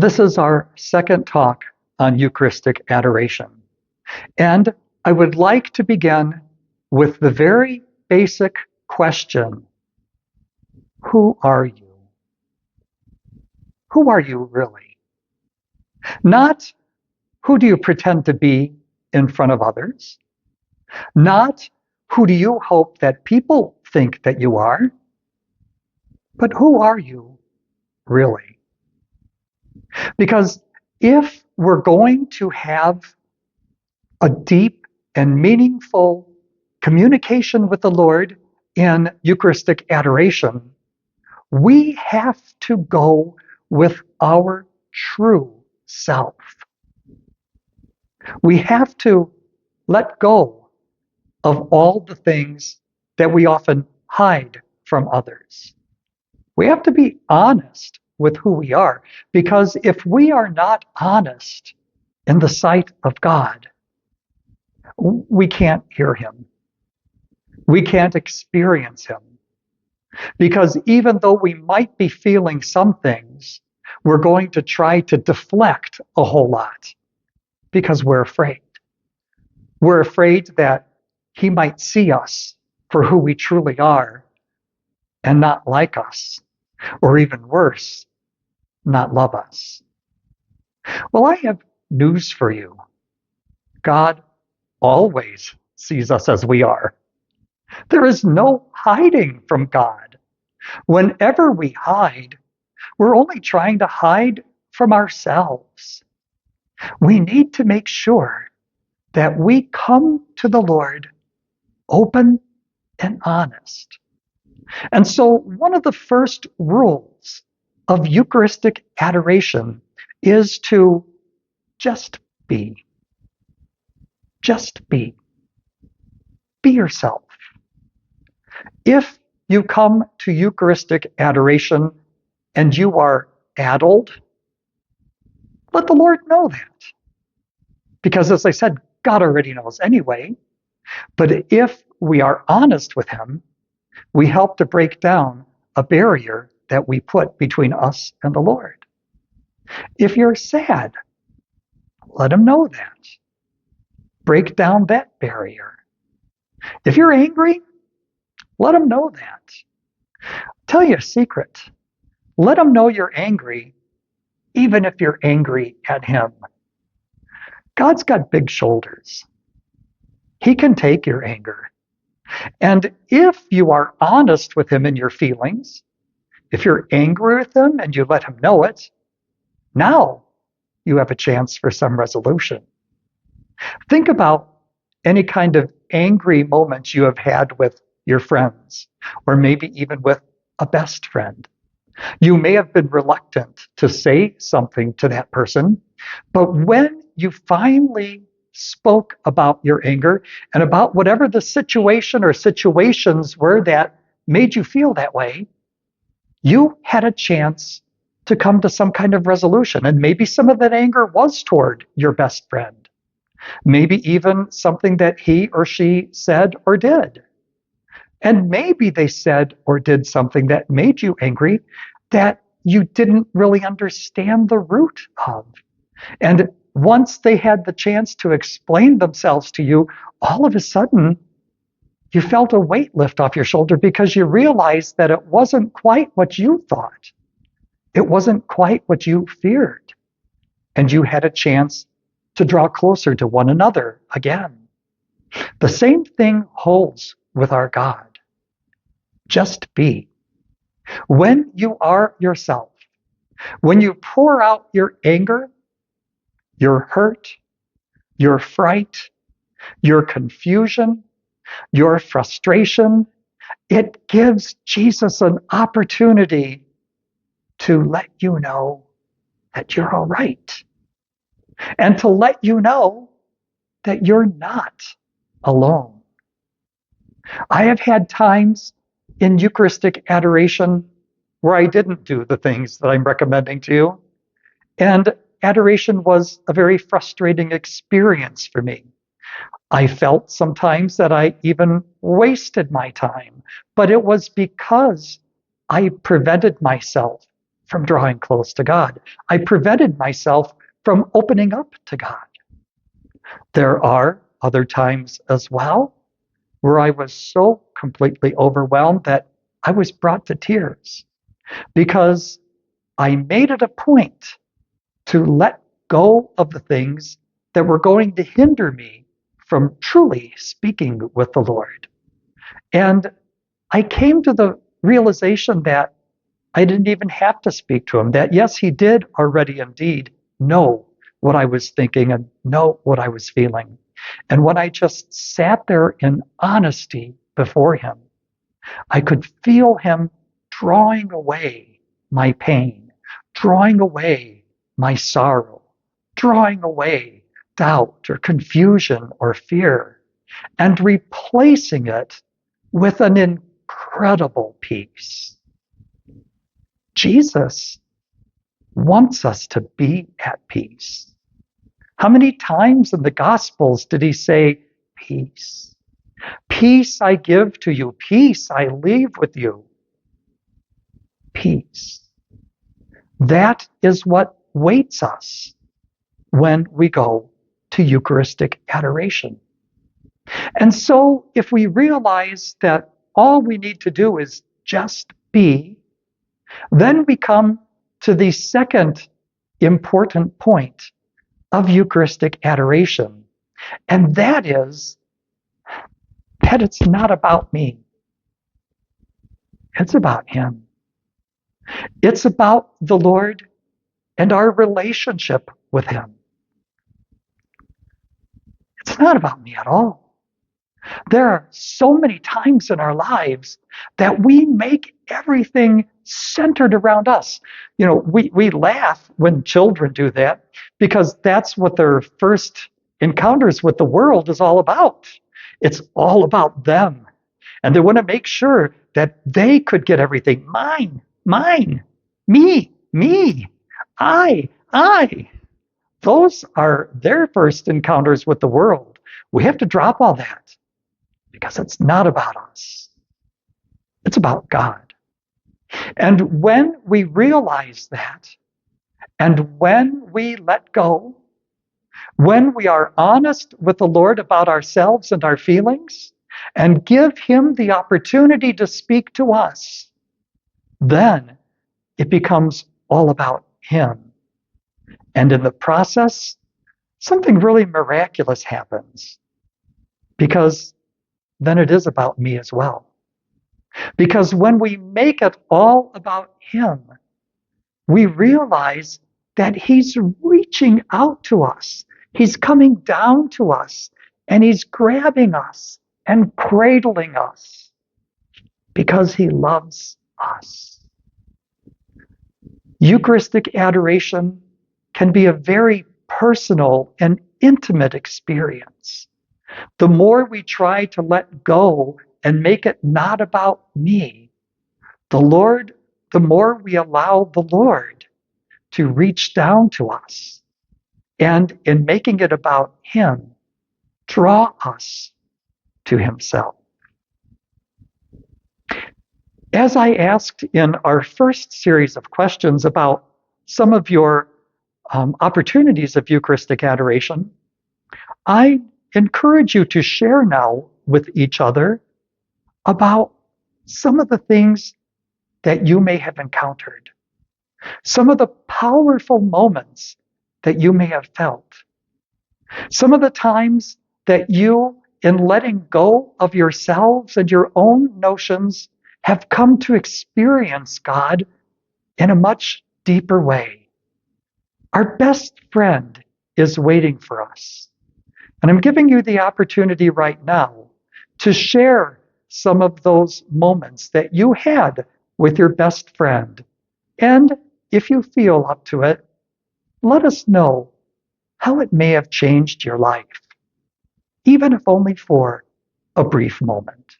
This is our second talk on Eucharistic Adoration. And I would like to begin with the very basic question: who are you? Who are you really? Not who do you pretend to be in front of others? Not who do you hope that people think that you are? But who are you really? Because if we're going to have a deep and meaningful communication with the Lord in Eucharistic adoration, we have to go with our true self. We have to let go of all the things that we often hide from others. We have to be honest with who we are, because if we are not honest in the sight of God, we can't hear him. We can't experience him. Because even though we might be feeling some things, we're going to try to deflect a whole lot because we're afraid. We're afraid that he might see us for who we truly are and not like us, or even worse, not love us. Well, I have news for you. God always sees us as we are. There is no hiding from God. Whenever we hide, we're only trying to hide from ourselves. We need to make sure that we come to the Lord open and honest. And so one of the first rules of Eucharistic adoration is to just be. Just be. Be yourself. If you come to Eucharistic adoration and you are addled, let the Lord know that. Because as I said, God already knows anyway. But if we are honest with him, we help to break down a barrier that we put between us and the Lord. If you're sad, let him know that. Break down that barrier. If you're angry, let him know that. I'll tell you a secret. Let him know you're angry, even if you're angry at him. God's got big shoulders. He can take your anger. And if you are honest with him in your feelings, if you're angry with him and you let him know it, now you have a chance for some resolution. Think about any kind of angry moments you have had with your friends, or maybe even with a best friend. You may have been reluctant to say something to that person, but when you finally spoke about your anger and about whatever the situation or situations were that made you feel that way, you had a chance to come to some kind of resolution. And maybe some of that anger was toward your best friend. Maybe even something that he or she said or did. And maybe they said or did something that made you angry that you didn't really understand the root of. And once they had the chance to explain themselves to you, all of a sudden, you felt a weight lift off your shoulder because you realized that it wasn't quite what you thought. It wasn't quite what you feared. And you had a chance to draw closer to one another again. The same thing holds with our God. Just be. When you are yourself, when you pour out your anger, your hurt, your fright, your confusion, your frustration, it gives Jesus an opportunity to let you know that you're all right. And to let you know that you're not alone. I have had times in Eucharistic adoration where I didn't do the things that I'm recommending to you. And adoration was a very frustrating experience for me. I felt sometimes that I even wasted my time, but it was because I prevented myself from drawing close to God. I prevented myself from opening up to God. There are other times as well where I was so completely overwhelmed that I was brought to tears because I made it a point to let go of the things that were going to hinder me from truly speaking with the Lord. And I came to the realization that I didn't even have to speak to him, that yes, he did already indeed know what I was thinking and know what I was feeling. And when I just sat there in honesty before him, I could feel him drawing away my pain, drawing away my sorrow, drawing away doubt or confusion or fear, and replacing it with an incredible peace. Jesus wants us to be at peace. How many times in the Gospels did he say, peace? Peace I give to you. Peace I leave with you. Peace. That is what waits us when we go to Eucharistic adoration. And so if we realize that all we need to do is just be, then we come to the second important point of Eucharistic adoration, and that is that it's not about me. It's about him. It's about the Lord and our relationship with him. It's not about me at all. There are so many times in our lives that we make everything centered around us. You know, we laugh when children do that because that's what their first encounters with the world is all about. It's all about them. And they want to make sure that they could get everything. Mine, me, I. Those are their first encounters with the world. We have to drop all that because it's not about us. It's about God. And when we realize that, and when we let go, when we are honest with the Lord about ourselves and our feelings, and give him the opportunity to speak to us, then it becomes all about him. And in the process, something really miraculous happens, because then it is about me as well. Because when we make it all about him, we realize that he's reaching out to us. He's coming down to us, and he's grabbing us and cradling us because he loves us. Eucharistic adoration can be a very personal and intimate experience. The more we try to let go and make it not about me, the more we allow the Lord to reach down to us. And in making it about him, draw us to himself. As I asked in our first series of questions about some of your opportunities of Eucharistic adoration, I encourage you to share now with each other about some of the things that you may have encountered, some of the powerful moments that you may have felt, some of the times that you, in letting go of yourselves and your own notions, have come to experience God in a much deeper way. Our best friend is waiting for us. And I'm giving you the opportunity right now to share some of those moments that you had with your best friend. And if you feel up to it, let us know how it may have changed your life, even if only for a brief moment.